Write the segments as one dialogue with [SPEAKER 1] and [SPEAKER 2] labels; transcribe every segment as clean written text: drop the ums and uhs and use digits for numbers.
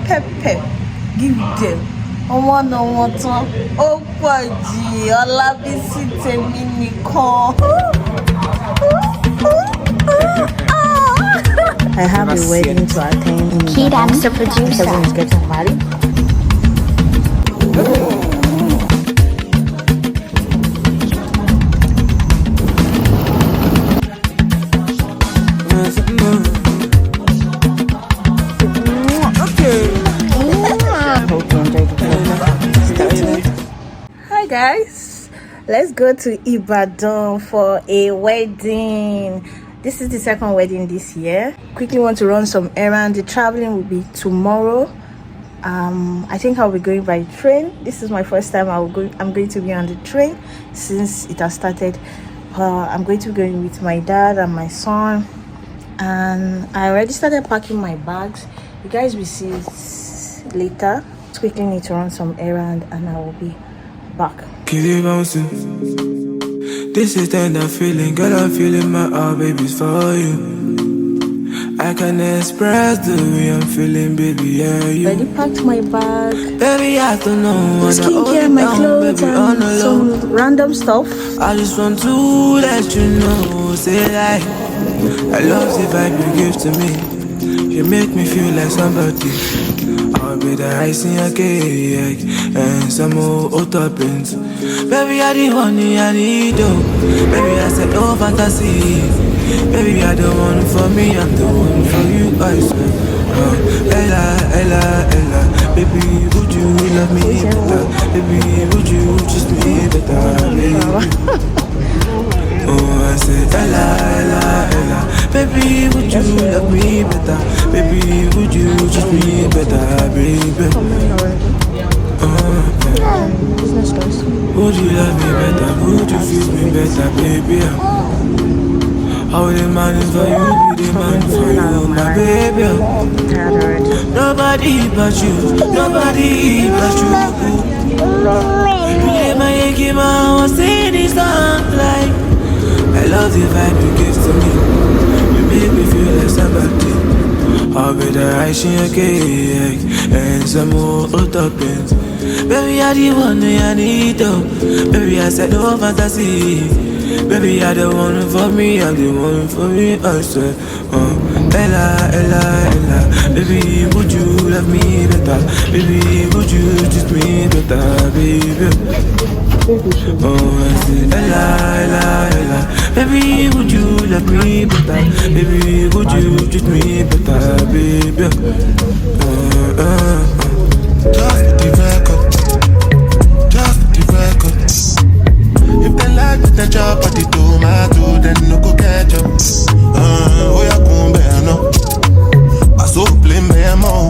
[SPEAKER 1] Pep, give them. One on one time. Oh, Paji, Olabisi tèmi nìkan. I have a wedding to attend.
[SPEAKER 2] Creat, the producer.
[SPEAKER 1] Cousin is getting married. Hi guys, let's go to Ibadan for a wedding. This is the second wedding this year. Quickly want to run some errands. The traveling will be tomorrow. I think I'll be going by train. This is my first time I'm going to be on the train since it has started. I'm going to be going with my dad and my son, and I already started packing my bags. You guys will see it later. Quickly need to run some errand and I will be back.
[SPEAKER 3] Keep it bouncing. This is tender feeling, girl. I'm feeling my heart, baby's for you. I can express the way I'm feeling, baby. Yeah, you.
[SPEAKER 1] Already packed my bag.
[SPEAKER 3] Baby, I don't know.
[SPEAKER 1] Skincare, my clothes, and some random stuff.
[SPEAKER 3] I just want to let you know, say like, I love the vibe you give to me. You make me feel like somebody. I'll be the ice in your cake and some more toppings. Baby, I the honey I need you. Baby, I said no fantasy. Baby, I the one for me, I'm the one for you, I swear. Ella, Ella, Ella. Baby, would you love me better? Baby, would you treat me better? Baby. Oh, I said Ella, Ella, Ella. Baby, would you love me better? Baby, would you treat me better, baby? Would you love me better? Would you feel me better, baby? I would demand it for you, be demand for you, my baby. Nobody but you, nobody but you. Play my game, I was singing this song like, I love the vibe you give to me. You make me feel like somebody. I'll be the ice in your cake and some more toppings. Baby, I the one I need though. Baby, I said no fantasy. Baby, I the one for me, I'm the one for me, I swear. Ella, Ella, Ella. Baby, would you love me better? Baby, would you treat me better, baby? Oh, I said Ella, Ella, Ella. Baby, would you love me better? Baby, would you treat me better, baby? Just the record. Just the record. If they like the job at the tomato, then no go catch up. Oh, yeah, come bear no. I so blame me more.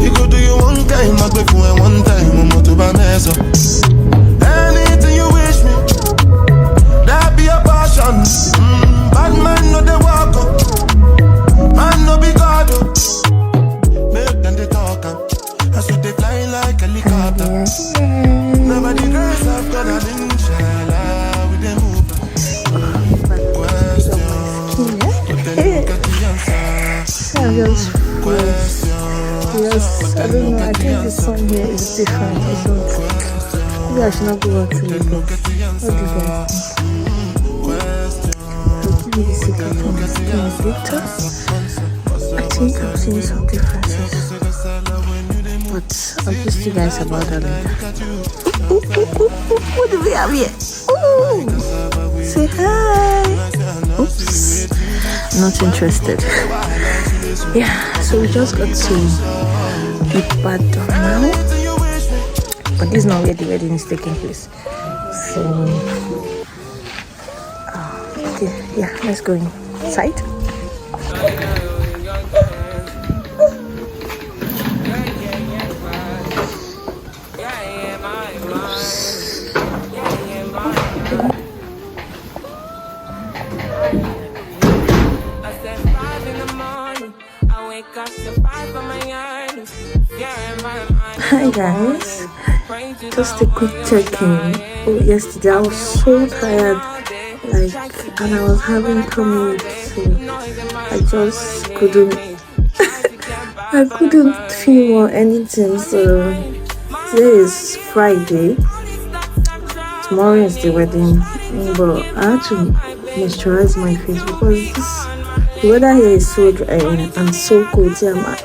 [SPEAKER 3] You go do you one time, I go for one time, I'm not to buy mess up. Anything you wish me, that be a passion. Bad man no they walk up, man no be God up. Make them they talk up, I so they fly like a helicopter. Nobody girls have got an inshallah with them move. Question, but then look at the answer.
[SPEAKER 1] Yes, I don't know, I think the song here is different or something. Maybe I should not go back to Lagos. What do you guys think? I'll give you the secret from the Victor. I think I'm seeing some differences, but I'll just you guys about that later. What do we have here? Ooh. Say hi. Oops, not interested. Yeah, so we just got to Ibadan now, but this is not where the wedding is taking place. So okay, yeah, let's go inside. Hi guys, just a quick check-in. Oh, yesterday I was so tired, and I was having tummy, so I just couldn't I couldn't film or anything, so today is Friday. Tomorrow is the wedding, but I had to moisturize my face because the weather here is so dry and so cold. Yeah,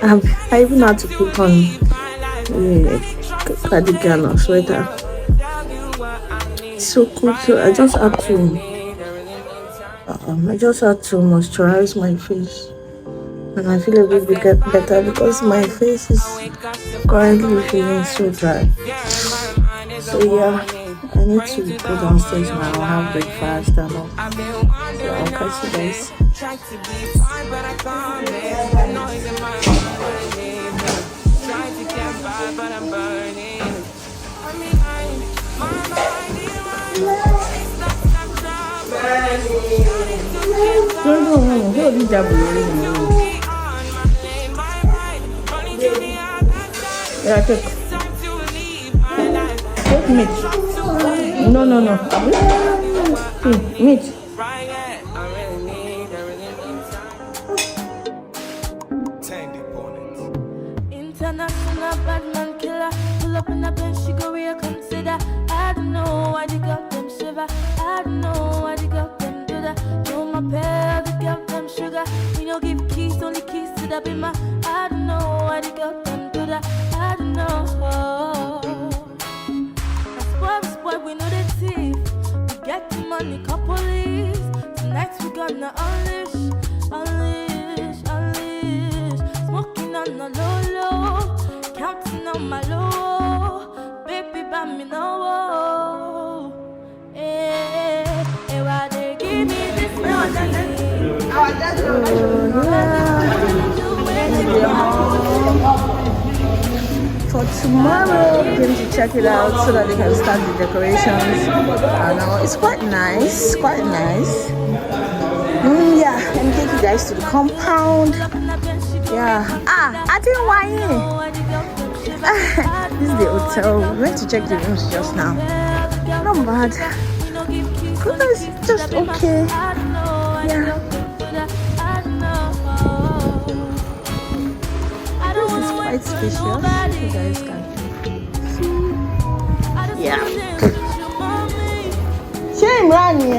[SPEAKER 1] I even had to put on a cardigan or sweater. It's so cold, so I just had to moisturize my face, and I feel a bit better because my face is currently feeling so dry. So yeah, I need to go downstairs now. I'll have breakfast and all. So I'll catch you guys. Yeah, take meat. No. Meat.
[SPEAKER 3] International Batman killer. Pull up in the bench, she go real consider. I don't know why they got them shiver. I don't know why they got them do that. No, my pal, they got them sugar. We don't give keys, only keys to the bima. I don't know why they got them do that. I don't know. That's why we know the thief. We get the money, couple leaves. Tonight we gonna unleash. Smoking on the low, counting on my low. Baby, buy me no. Why they give me this money?
[SPEAKER 1] For tomorrow, we're going to check it out so that they can start the decorations. It's quite nice. Yeah, let me take you guys to the compound. Yeah. I didn't want it. This is the hotel. We went to check the rooms just now. Not bad. It's just okay. Yeah. This is quite spacious. You guys can see. Yeah. Shame, Rani.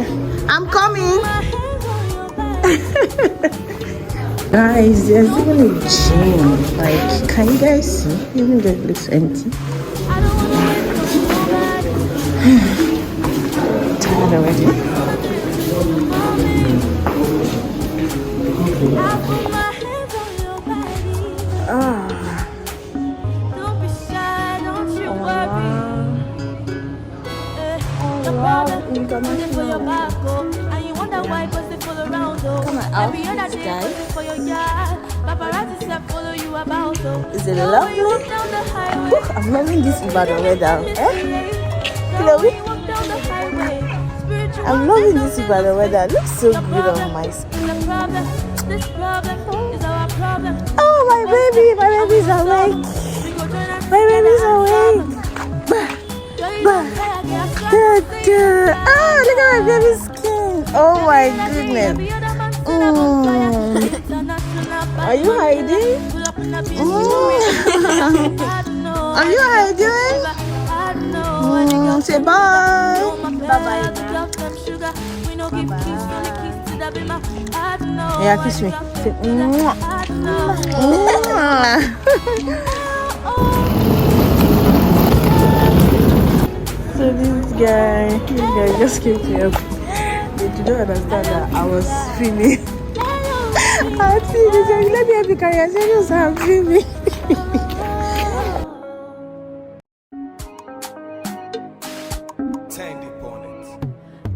[SPEAKER 1] I'm coming. Guys, there's even a gym. Like, can you guys see? Even though it looks empty. Tired already. Is it lovely? Look, I'm loving this Ibadan weather. Chloe? I'm loving this Ibadan weather. It looks so good on my skin. Oh, my baby's awake. My baby's awake. Oh, look at my baby's skin. Oh my goodness. Are you hiding? Are you hiding? Say bye. Bye. Yeah, kiss me. Say, So this guy just came to help. They did not understand that I was filming. I was filming. Let me help you carry. I said, yes, I'm filming.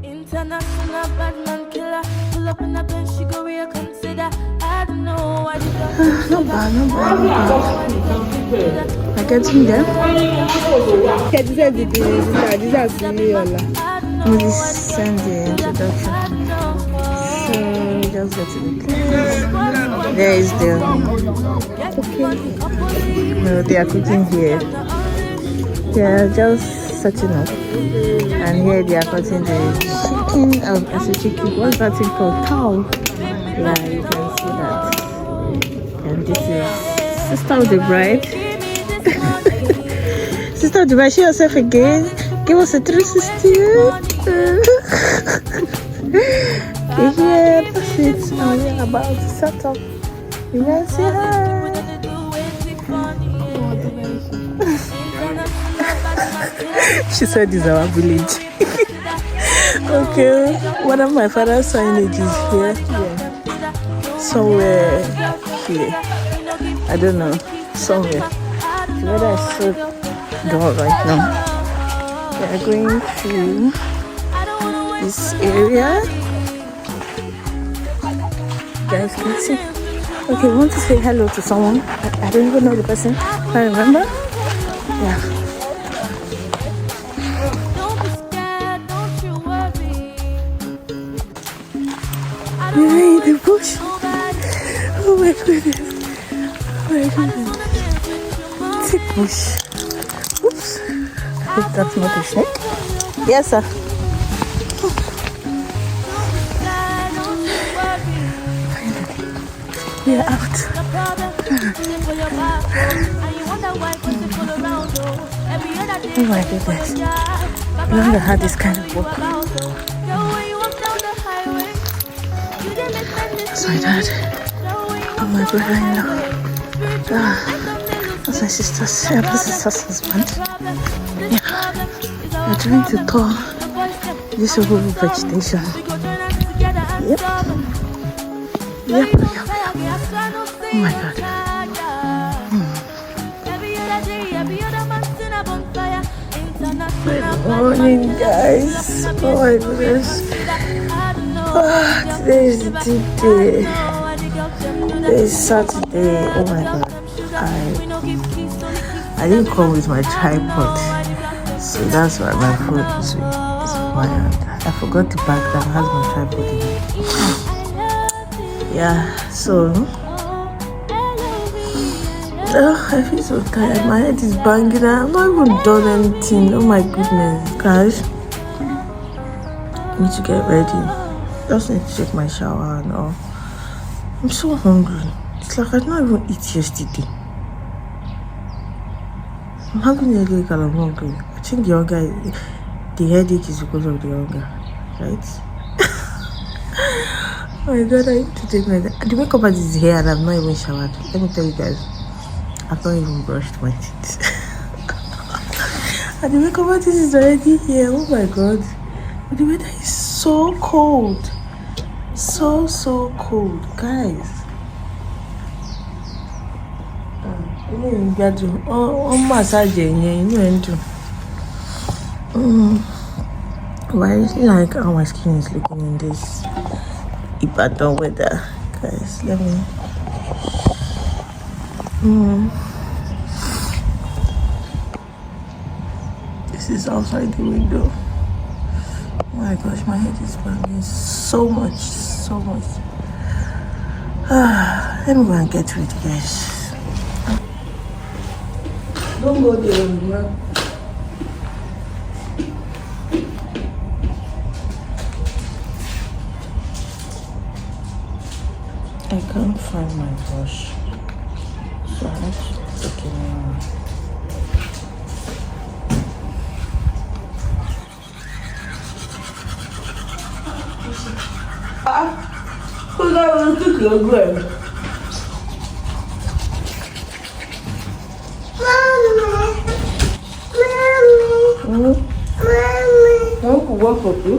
[SPEAKER 3] International Batman killer. Pull up in the bench, she go real consider. I don't know why you got
[SPEAKER 1] Not bad. I can see them. These are I'm just send the introduction. So just go to the place. There is the no, they are cooking here. They are just setting up. And here they are cutting the chicken. I said chicken. What's that thing called? Cow. Yeah, you can see that. And this is Sister of the bride. Sister of the bride, show yourself again. Give us a 360. Yeah, that's it. Now we're about to set up. You guys say hi. She said this is our village. Okay, one of my father's signage is here. Yeah. Somewhere here. I don't know. Somewhere. The weather is so dull right now. We are going to this area. You guys can see. Okay, we want to say hello to someone. I don't even know the person. I remember. Yeah. We're in the bush. Oh my goodness. Oh my goodness. Thick bush. Oops. I hope that's not a snake. Yes, sir. We are out. Oh my goodness. I've never had this kind of walk. That's my dad. Oh, my brother-in-law. That's my sister's husband. Yeah. We're trying to thaw this whole vegetation. Yep. Yep. Oh my god. Good morning, guys. Oh my goodness. Today is the day. Today is Saturday. Oh my god. I didn't come with my tripod, so that's why my phone is wired. I forgot the bag that has my tripod in it. Yeah, so I feel so tired. My head is banging. I've not even done anything. Oh my goodness, guys. I need to get ready. Just need to take my shower and all. I'm so hungry. It's like I did not even eat yesterday. I'm having a headache and I'm hungry. I think the headache is because of the hunger, right? Oh my god, I need to take my... The makeup artist is here and I've not even showered. Let me tell you guys, I've not even brushed my teeth. And the makeup artist is already here. Oh my god. But the weather is so cold. So cold, guys. Why is it like how my skin is looking in this Ibadan weather, guys? Let me. This is outside the window. Oh my gosh, my head is burning so much. Let me go and get ready, guys. Don't go there, man. I can't find my brush, so I have to take it now. Who's that one to your grave? Don't work for you.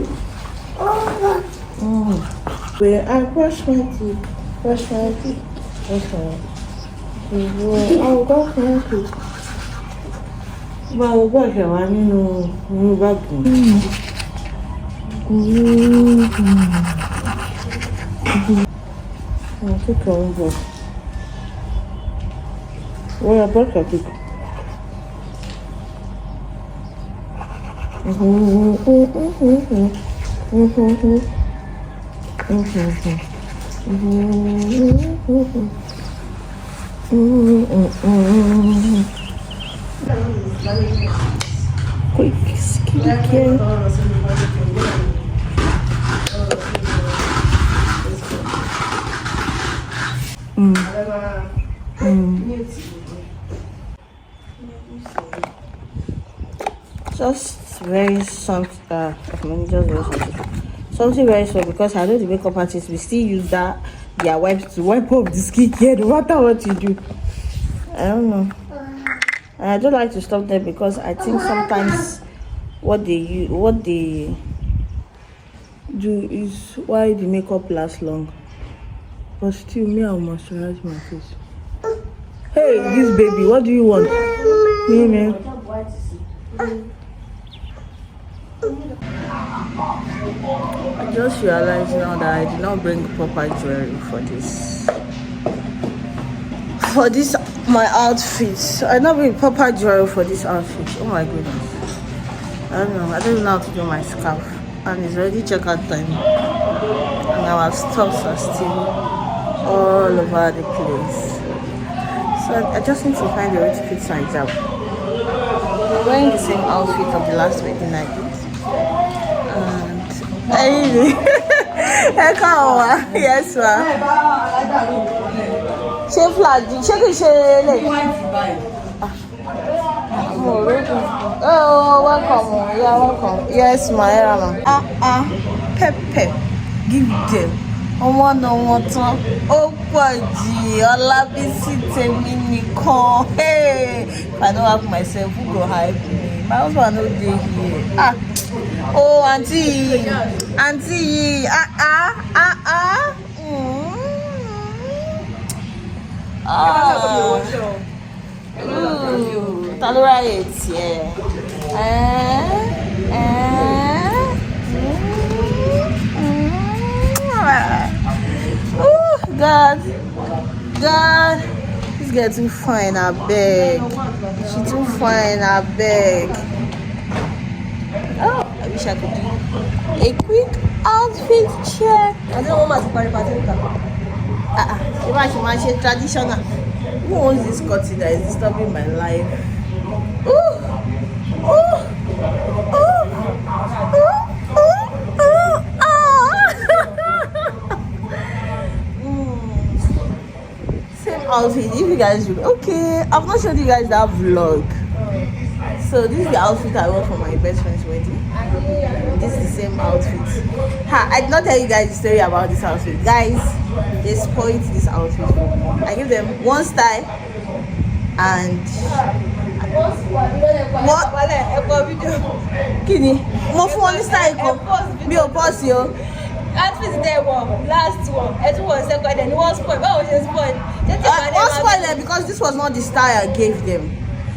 [SPEAKER 1] Where I brush my teeth. Brush my teeth. Okay. I'll brush my teeth. Well, I'll brush your one in the bathroom. I'll take your own brush. Where I brush your teeth. Quick skincare. Just very something something very small, because I know the makeup artists we still use that their wipes to wipe off the skincare no matter what you do. I don't know. And I don't like to stop them because I think sometimes what they do is why the makeup lasts long. But still, me, I'll moisturize my face. Hey, this baby, what do you want? Me. I just realized now that I did not bring proper jewelry for this. My outfit. I did not bring proper jewelry for this outfit. Oh my goodness. I don't know how to do my scarf. And it's already checkout time. And our stuffs are still all over the place. So I just need to find the way to fit my job. I'm wearing the same outfit of the last wedding I did. And yes, ma'am. She flag. Oh, welcome. Yeah, welcome. Yes, ma'am. Pepe. Give them. Oh, Kwaji, Olabisi Temi Niko. Hey, if I don't have myself, who go hype me? My husband no dey here. Oh, auntie. Talura it, God, this girl too fine, I beg. She too fine, I beg. Oh, I wish I could do a quick outfit check. I don't want to party. She traditional. Who owns this curtain that is disturbing my life? Same outfit. If you guys do, okay, I've not showed you guys that vlog. So this is the outfit I wore for my best friend's wedding. This is the same outfit. I did not tell you guys the story about this outfit. Guys, they spoiled this outfit. I give them one style and what? Kini, mo fún wọn ní style kan. Mi ò pause yo.
[SPEAKER 2] Outfit there one, last one, it was second, then one spoil. What was your spoil?
[SPEAKER 1] One spoiler because this was not the style I gave them.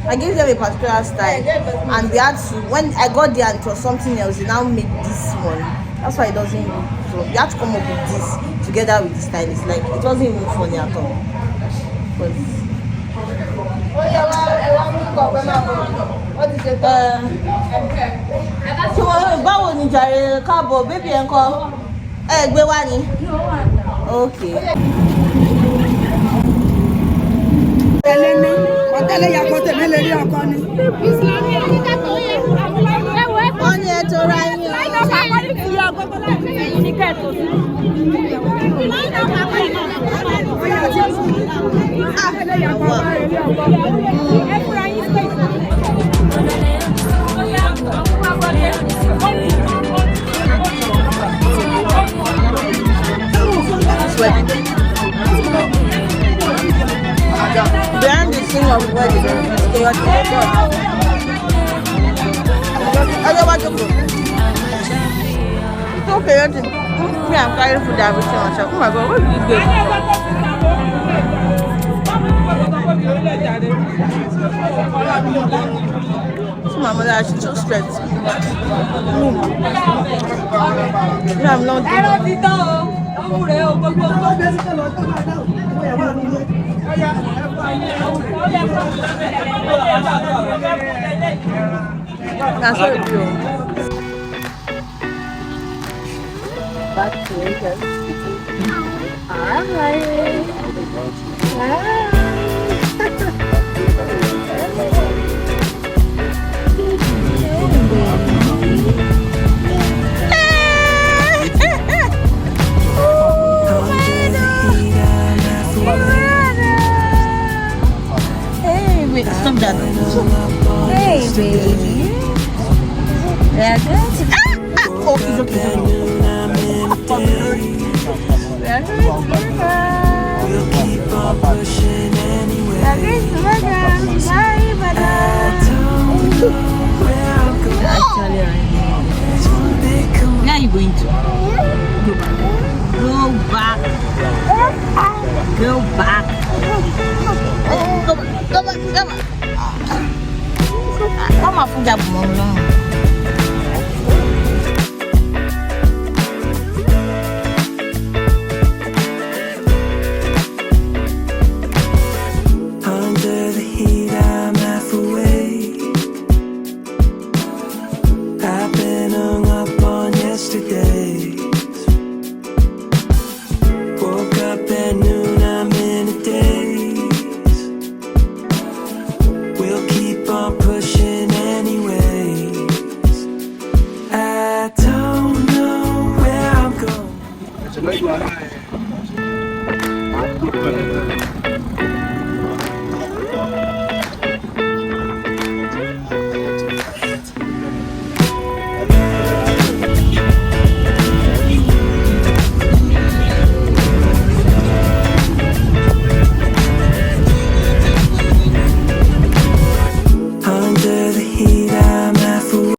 [SPEAKER 1] I gave them a particular style, and they had to. When I got there and it was something else, they now made this one. That's why it doesn't look. So you have to come up with this together with the style. It's like it wasn't even funny at all. But
[SPEAKER 2] what is it?
[SPEAKER 1] So báwo ni jàre káàbọ̀ baby ńkọ́? Gbé wá ni. Okay.
[SPEAKER 4] Ọ̀tẹ́lẹ̀ yàtọ̀ tèmi lè rí ọkọ ni.
[SPEAKER 1] Wọ́n ní ètò ra ẹni behind the scene of wedding, it's chaotic. It's so chaotic. Me, I'm carrying food everything myself. Oh my God, what is this? See my mother, she's so stressed. Me, I'm not doing it. That's what it is. Back to later. Alright.
[SPEAKER 2] Wait, stop that.
[SPEAKER 1] Hey, baby. We are going to.
[SPEAKER 2] Oh, it's okay.
[SPEAKER 1] We are going to Bye, Ibadan. Actually,
[SPEAKER 2] Where are you going to? Go back. Go back. Go back. Go back. Go back. Come on, food up,
[SPEAKER 3] Under the heat, I'm half awake. I've been hung up on yesterdays. Woke up at noon, I'm in a daze. We'll keep on pushing anyways. I don't know where I'm going.